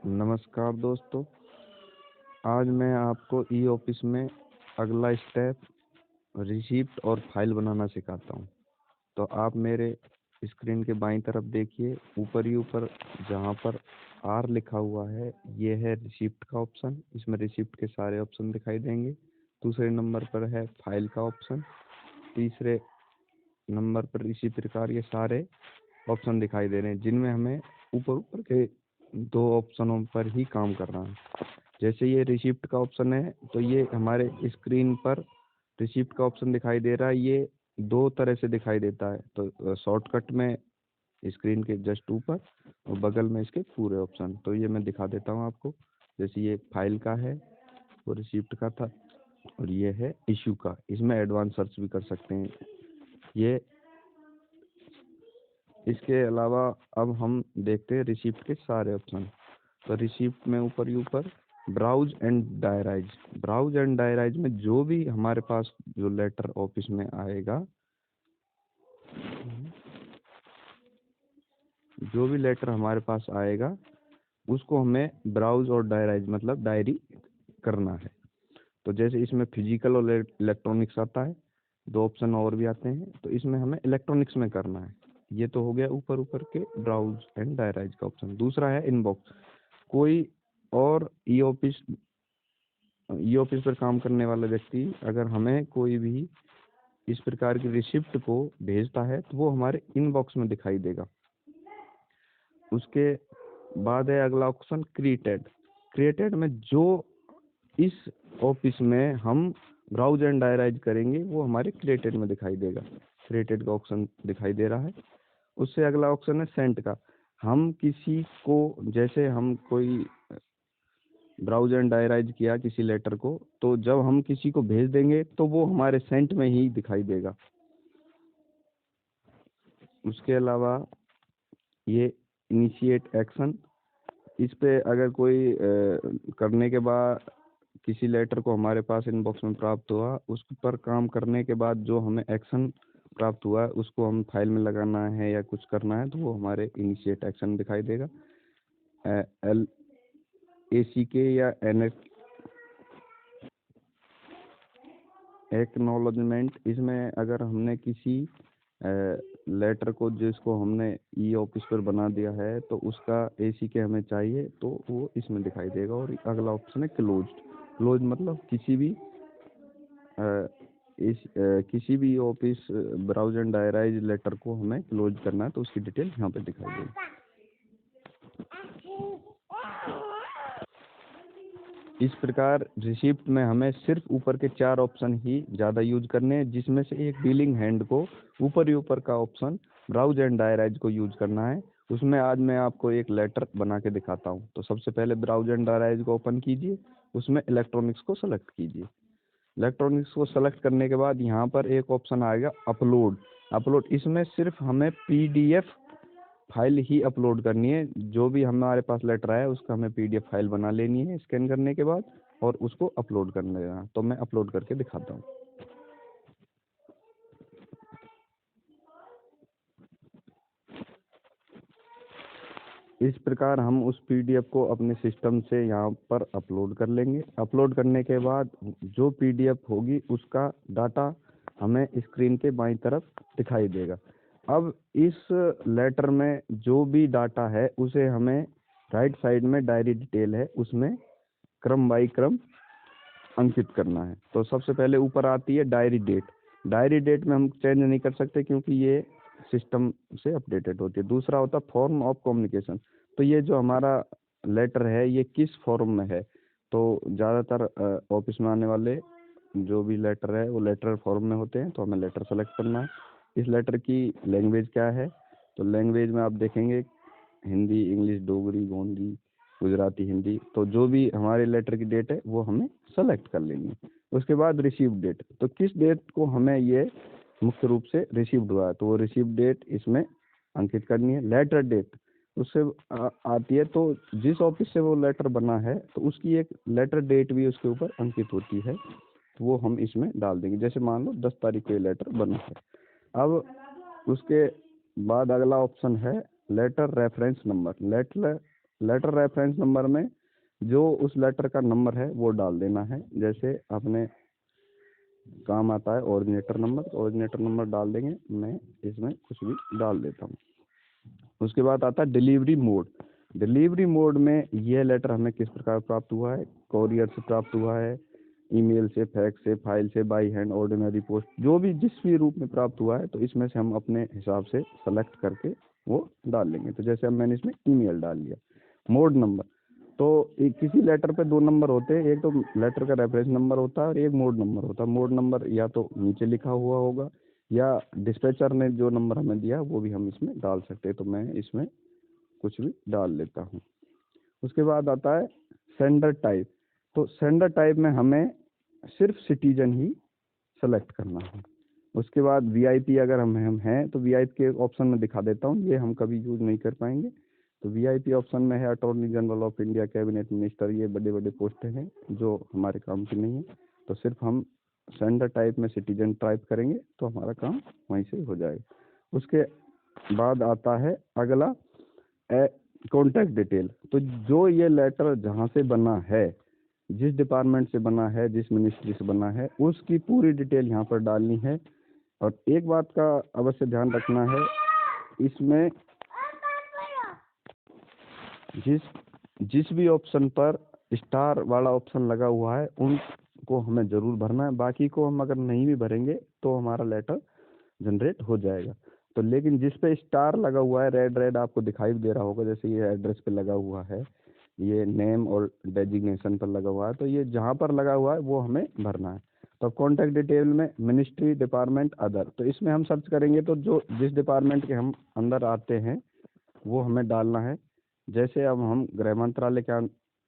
नमस्कार दोस्तों। आज मैं आपको ई ऑफिस में अगला स्टेप रिसिप्ट और फाइल बनाना सिखाता हूँ। तो आप मेरे स्क्रीन के बाईं तरफ देखिए, ऊपर ही ऊपर जहाँ पर आर लिखा हुआ है ये है रिसिप्ट का ऑप्शन। इसमें रिसिप्ट के सारे ऑप्शन दिखाई देंगे। दूसरे नंबर पर है फाइल का ऑप्शन। तीसरे नंबर पर इसी प्रकार ये सारे ऑप्शन दिखाई दे रहे हैं, जिनमें हमें ऊपर ऊपर के दो ऑप्शनों पर ही काम करना है। जैसे ये रिसिप्ट का ऑप्शन है तो ये हमारे स्क्रीन पर रिसिप्ट का ऑप्शन दिखाई दे रहा है। ये दो तरह से दिखाई देता है, तो शॉर्टकट में स्क्रीन के जस्ट ऊपर और बगल में इसके पूरे ऑप्शन। तो ये मैं दिखा देता हूँ आपको। जैसे ये फाइल का है, वो रिसिप्ट का था, और ये है इशू का। इसमें एडवांस सर्च भी कर सकते हैं। ये इसके अलावा अब हम देखते हैं रिसिप्ट के सारे ऑप्शन। तो रिसिप्ट में ऊपर ही ऊपर ब्राउज एंड डायराइज। ब्राउज एंड डायराइज में जो भी हमारे पास जो लेटर ऑफिस में आएगा, जो भी लेटर हमारे पास आएगा उसको हमें ब्राउज और डायराइज मतलब डायरी करना है। तो जैसे इसमें फिजिकल और इलेक्ट्रॉनिक्स आता है, दो ऑप्शन और भी आते हैं, तो इसमें हमें इलेक्ट्रॉनिक्स में करना है। ये तो हो गया ऊपर ऊपर के ब्राउज एंड डायराइज का ऑप्शन। दूसरा है इनबॉक्स। कोई और ई ऑफिस पर काम करने वाला व्यक्ति अगर हमें कोई भी इस प्रकार की रिसिप्ट को भेजता है तो वो हमारे इनबॉक्स में दिखाई देगा। उसके बाद है अगला ऑप्शन क्रिएटेड। क्रिएटेड में जो इस ऑफिस में हम ब्राउज एंड डायराइज करेंगे वो हमारे क्रिएटेड में दिखाई देगा। क्रिएटेड का ऑप्शन दिखाई दे रहा है। उससे अगला ऑप्शन है सेंट का। हम किसी को, जैसे हम कोई ब्राउज एंड डायराइज किया किसी लेटर को, तो जब हम किसी को भेज देंगे तो वो हमारे सेंट में ही दिखाई देगा। उसके अलावा ये इनिशिएट एक्शन। इस पे अगर कोई करने के बाद किसी लेटर को हमारे पास इनबॉक्स में प्राप्त हुआ, उस पर काम करने के बाद जो हमें एक्शन प्राप्त हुआ उसको हम फाइल में लगाना है या कुछ करना है तो वो हमारे इनिशिएट एक्शन दिखाई देगा। एल ए सी के या एन एक्नॉलेजमेंट। इसमें अगर हमने किसी लेटर को जिसको हमने ई ऑफिस पर बना दिया है तो उसका एसी के हमें चाहिए तो वो इसमें दिखाई देगा। और अगला ऑप्शन है क्लोज। क्लोज मतलब किसी भी ऑफिस ब्राउज एंड डायराइज लेटर को हमें क्लोज करना है तो उसकी डिटेल यहाँ पे दिखाई देगी। इस प्रकार रिसिप्ट में हमें सिर्फ ऊपर के चार ऑप्शन ही ज़्यादा यूज करने हैं, जिसमें से एक डीलिंग हैंड को ऊपर ही ऊपर का ऑप्शन ब्राउज एंड डायराइज को यूज करना है। उसमें आज मैं आपको एक लेटर बना के दिखाता हूँ। तो सबसे पहले ब्राउज एंड डायराइज को ओपन कीजिए, उसमें इलेक्ट्रॉनिक्स को सेलेक्ट कीजिए। इलेक्ट्रॉनिक्स को सेलेक्ट करने के बाद यहाँ पर एक ऑप्शन आएगा अपलोड। अपलोड इसमें सिर्फ हमें पीडीएफ फाइल ही अपलोड करनी है। जो भी हमारे पास लेटर आया उसका हमें पीडीएफ फाइल बना लेनी है स्कैन करने के बाद, और उसको अपलोड करने देना। तो मैं अपलोड करके दिखाता हूँ। इस प्रकार हम उस पीडीएफ को अपने सिस्टम से यहाँ पर अपलोड कर लेंगे। अपलोड करने के बाद जो पीडीएफ होगी उसका डाटा हमें स्क्रीन के बाईं तरफ दिखाई देगा। अब इस लेटर में जो भी डाटा है उसे हमें राइट साइड में डायरी डिटेल है उसमें क्रम बाई क्रम अंकित करना है। तो सबसे पहले ऊपर आती है डायरी डेट। डायरी डेट में हम चेंज नहीं कर सकते क्योंकि ये सिस्टम से अपडेटेड होती है। दूसरा होता है फॉर्म ऑफ कम्युनिकेशन। तो ये जो हमारा लेटर है ये किस फॉर्म में है, तो ज़्यादातर ऑफिस में आने वाले जो भी लेटर है वो लेटर फॉर्म में होते हैं, तो हमें लेटर सेलेक्ट करना है। इस लेटर की लैंग्वेज क्या है, तो लैंग्वेज में आप देखेंगे हिंदी, इंग्लिश, डोगरी, गोंडी, गुजराती, हिंदी। तो जो भी हमारे लेटर की डेट है वो हमें सेलेक्ट कर लेनी है। उसके बाद रिसीव डेट, तो किस डेट को हमें ये मुख्य रूप से रिसीव्ड हुआ है तो वो रिसीव डेट इसमें अंकित करनी है। लेटर डेट उससे आती है, तो जिस ऑफिस से वो लेटर बना है तो उसकी एक लेटर डेट भी उसके ऊपर अंकित होती है, तो वो हम इसमें डाल देंगे। जैसे मान लो 10 तारीख को ये लेटर बना है। अब उसके बाद अगला ऑप्शन है letter reference number. Letter letter reference number में जो उस लेटर का नंबर है वो डाल देना है। जैसे अपने काम आता है ओरिजिनेटर नंबर, ओरिजिनेटर नंबर डाल देंगे। मैं इसमें कुछ भी डाल देता हूँ। उसके बाद आता है डिलीवरी मोड। डिलीवरी मोड में यह लेटर हमें किस प्रकार प्राप्त हुआ है, कोरियर से प्राप्त हुआ है, ईमेल से, फैक्स से, फाइल से, बाई हैंड, ऑर्डिनरी पोस्ट, जो भी जिस भी रूप में प्राप्त हुआ है, तो इसमें से हम अपने हिसाब से सेलेक्ट करके वो डाल लेंगे। तो जैसे अब मैंने इसमें ईमेल डाल दिया। मोड नंबर, तो किसी लेटर पे 2 नंबर होते हैं, एक तो लेटर का रेफरेंस नंबर होता है और एक मोड नंबर होता है। मोड नंबर या तो नीचे लिखा हुआ होगा या डिस्पैचर ने जो नंबर हमें दिया वो भी हम इसमें डाल सकते हैं। तो मैं इसमें कुछ भी डाल लेता हूँ। उसके बाद आता है सेंडर टाइप। तो सेंडर टाइप में हमें सिर्फ सिटीजन ही सेलेक्ट करना है। उसके बाद वीआईपी अगर हम हैं तो वीआईपी के ऑप्शन में दिखा देता हूँ, ये हम कभी यूज नहीं कर पाएंगे। तो वीआईपी ऑप्शन में है attorney general of India, cabinet minister, ये बड़े बड़े पोस्टें हैं जो हमारे काम की नहीं है। तो सिर्फ हम सेंडर टाइप में सिटीजन टाइप करेंगे तो हमारा काम वहीं से हो जाएगा। उसके बाद आता है अगला कॉन्टैक्ट डिटेल। तो जो ये लेटर जहाँ से बना है, जिस डिपार्टमेंट से बना है, जिस मिनिस्ट्री से बना है, उसकी पूरी डिटेल यहाँ पर डालनी है। और एक बात का अवश्य ध्यान रखना है, इसमें जिस भी ऑप्शन पर स्टार वाला ऑप्शन लगा हुआ है उनको हमें ज़रूर भरना है। बाकी को हम अगर नहीं भी भरेंगे तो हमारा लेटर जनरेट हो जाएगा। तो लेकिन जिस पे स्टार लगा हुआ है, रेड रेड आपको दिखाई दे रहा होगा, जैसे ये एड्रेस पे लगा हुआ है, ये नेम और डेजिग्नेशन पर लगा हुआ है, तो ये जहाँ पर लगा हुआ है वो हमें भरना है। तो कॉन्टैक्ट डिटेल में मिनिस्ट्री, डिपार्टमेंट, अदर, तो इसमें हम सर्च करेंगे तो जो जिस डिपार्टमेंट के हम अंदर आते हैं वो हमें डालना है। जैसे अब हम गृह मंत्रालय के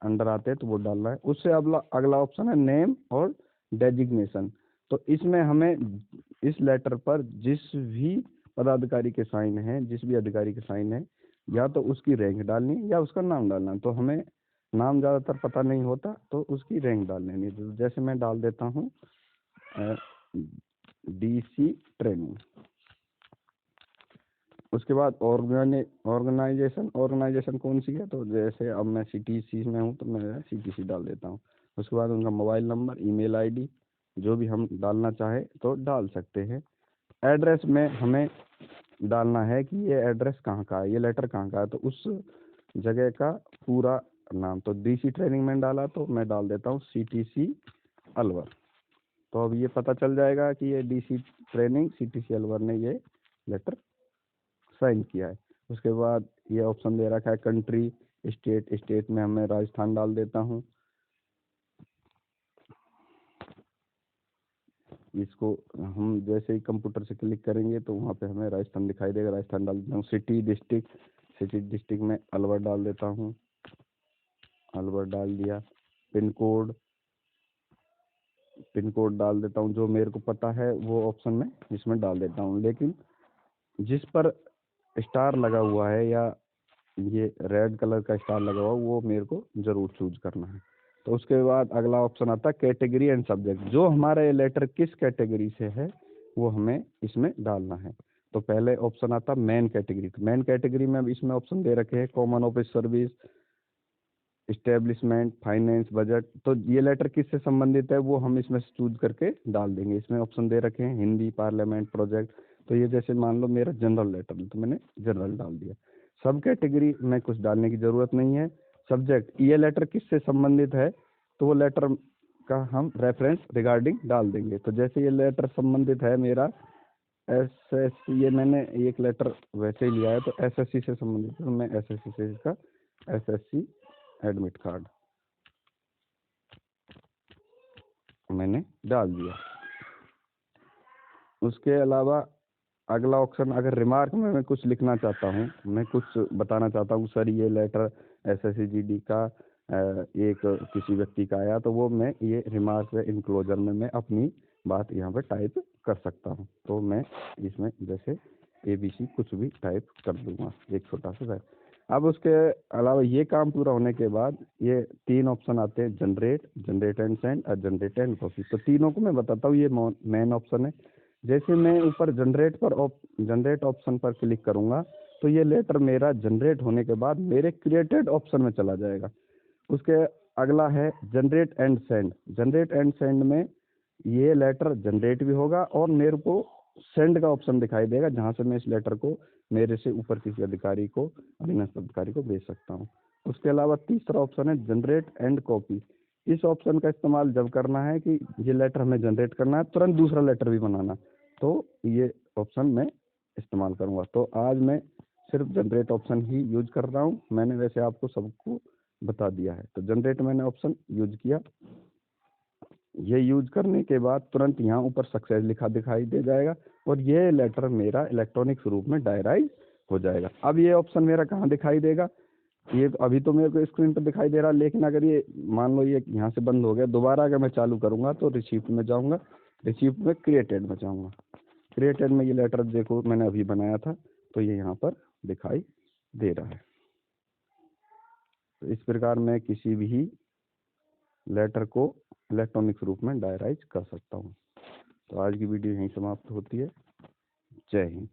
अंडर आते हैं तो वो डालना है। उससे अगला ऑप्शन है नेम और डेजिग्नेशन। तो इसमें हमें इस लेटर पर जिस भी पदाधिकारी के साइन हैं, जिस भी अधिकारी के साइन है, या तो उसकी रैंक डालनी है या उसका नाम डालना है। तो हमें नाम ज़्यादातर पता नहीं होता तो उसकी रैंक डाल लेनी है। तो जैसे मैं डाल देता हूँ डीसी ट्रेनिंग। उसके बाद ऑर्गेनाइजेशन कौन सी है, तो जैसे अब मैं सीटीसी में हूँ तो मैं सीटीसी डाल देता हूँ। उसके बाद उनका मोबाइल नंबर, ईमेल आईडी, जो भी हम डालना चाहे तो डाल सकते हैं। एड्रेस में हमें डालना है कि ये एड्रेस कहाँ का है, ये लेटर कहाँ का है, तो उस जगह का पूरा नाम। तो डीसी ट्रेनिंग में डाला तो मैं डाल देता हूँ सीटीसी अलवर। तो अब ये पता चल जाएगा कि ये डीसी ट्रेनिंग सीटीसी अलवर ने ये लेटर साइन किया है। उसके बाद ये ऑप्शन दे रखा है कंट्री, स्टेट। स्टेट में मैं राजस्थान डाल देता हूँ। इसको हम जैसे ही कंप्यूटर से क्लिक करेंगे तो वहाँ पे हमें राजस्थान दिखाई देगा, राजस्थान डाल देता हूँ। सिटी डिस्ट्रिक्ट में अलवर डाल देता हूँ, अलवर डाल दिया। पिन कोड डाल देता हूँ, जो मेरे को पता है वो ऑप्शन में इसमें डाल देता हूँ। लेकिन जिस पर स्टार लगा हुआ है या ये रेड कलर का स्टार लगा हुआ वो मेरे को ज़रूर चूज करना है। तो उसके बाद अगला ऑप्शन आता है कैटेगरी एंड सब्जेक्ट। जो हमारा ये लेटर किस कैटेगरी से है वो हमें इसमें डालना है। तो पहले ऑप्शन आता है मेन कैटेगरी। तो मेन कैटेगरी में अब इसमें ऑप्शन दे रखे हैं common office service, establishment, finance, budget. तो ये लेटर किससे संबंधित है वो हम इसमें चूज करके डाल देंगे। इसमें ऑप्शन दे रखे हैं हिंदी, पार्लियामेंट, प्रोजेक्ट। तो ये जैसे मान लो मेरा जनरल लेटर तो मैंने जनरल डाल दिया। सब कैटेगरी में कुछ डालने की ज़रूरत नहीं है। सब्जेक्ट, ये लेटर किससे संबंधित है तो वो लेटर का हम रेफरेंस रिगार्डिंग डाल देंगे। तो जैसे ये लेटर संबंधित है मेरा एसएससी, ये मैंने एक लेटर वैसे ही लिया है तो एसएससी से संबंधित है, तो मैं एसएससी से इसका एसएससी एडमिट कार्ड मैंने डाल दिया। उसके अलावा अगला ऑप्शन, अगर रिमार्क में मैं कुछ लिखना चाहता हूँ, मैं कुछ बताना चाहता हूँ सर ये लेटर एसएससी जीडी का एक किसी व्यक्ति का आया, तो वो मैं ये रिमार्क में इनक्लोजर में मैं अपनी बात यहाँ पे टाइप कर सकता हूँ। तो मैं इसमें जैसे एबीसी कुछ भी टाइप कर दूंगा, एक छोटा सा। अब उसके अलावा ये काम पूरा होने के बाद ये 3 ऑप्शन आते हैं, जनरेट एंड सेंड और जनरेट एंड कॉपी। तो तीनों को मैं बताता हूँ, ये मेन ऑप्शन है। जैसे मैं ऊपर जनरेट ऑप्शन पर क्लिक करूंगा तो ये लेटर मेरा जनरेट होने के बाद मेरे क्रिएटेड ऑप्शन में चला जाएगा। उसके अगला है generate and send. Generate and send में ये लेटर जनरेट भी होगा और मेरे को सेंड का ऑप्शन दिखाई देगा, जहाँ से मैं इस लेटर को मेरे से ऊपर किसी अधिकारी को, अधीनस्थ अधिकारी को भेज सकता हूँ। उसके अलावा तीसरा ऑप्शन है जनरेट एंड कॉपी। इस ऑप्शन का इस्तेमाल जब करना है कि ये लेटर हमें जनरेट करना है, तुरंत दूसरा लेटर भी बनाना, तो ये ऑप्शन मैं इस्तेमाल करूँगा। तो आज मैं सिर्फ जनरेट ऑप्शन ही यूज कर रहा हूँ। मैंने वैसे आपको सबको बता दिया है। तो जनरेट मैंने ऑप्शन यूज किया। ये यूज करने के बाद तुरंत यहाँ ऊपर सक्सेस लिखा दिखाई दे जाएगा और ये लेटर मेरा इलेक्ट्रॉनिक स्वरूप में डायराइज हो जाएगा। अब ये ऑप्शन मेरा कहाँ दिखाई देगा, ये अभी तो मेरे को स्क्रीन पर दिखाई दे रहा है, लेकिन अगर ये मान लो ये यहाँ से बंद हो गया, दोबारा अगर मैं चालू करूँगा तो रिसीप्ट में जाऊँगा, रिसीप्ट में क्रिएटेड में जाऊँगा। क्रिएटेड में ये लेटर देखो मैंने अभी बनाया था, तो ये यहाँ पर दिखाई दे रहा है। तो इस प्रकार मैं किसी भी लेटर को इलेक्ट्रॉनिक रूप में डायराइज कर सकता हूँ। तो आज की वीडियो यहीं समाप्त होती है। जय हिंद।